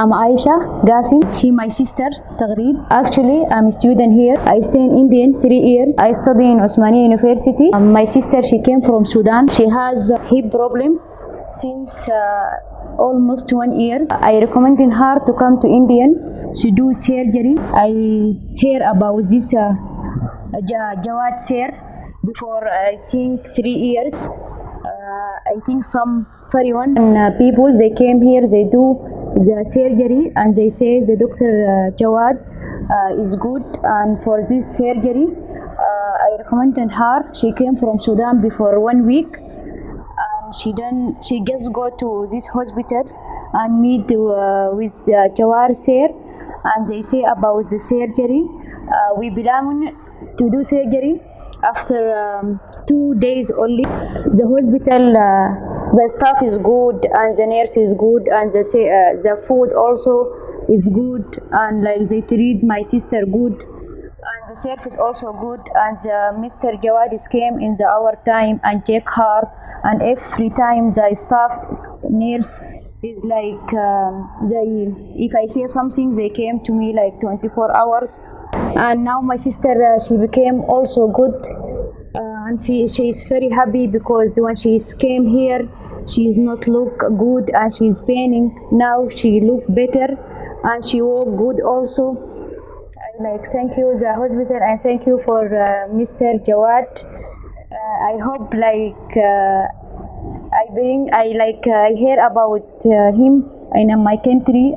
I'm Aisha Qasim. She my sister, Taghreed. Actually, I'm a student here. I stay in India 3 years. I study in Osmania University. My sister, she came from Sudan. She has a hip problem since almost 1 year. I recommended her to come to India. She do surgery. I hear about this Jawad Zar before I think 3 years. I think some 41 people they came here, they do the surgery and they say the Dr. Jawad is good, and for this surgery I recommended her. She came from Sudan before 1 week and she just go to this hospital and meet with Jawad Zar, and they say about the surgery. We belong to do surgery after 2 days only. The hospital, the staff is good and the nurse is good, and the food also is good, and like they treat my sister good, and the service also good, and Mr. Jawad came in our time and check her, and every time the staff nurse is like if I say something they came to me like 24 hours. And now my sister she became also good, and she is very happy because when she came here she is not look good and she is paining. Now she look better and she walk good also. I like thank you the hospital and thank you for Mr. Jawad. I hope like I hear about him in my country.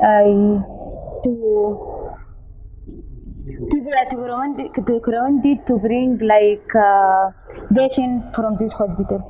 To bring like patient from this hospital.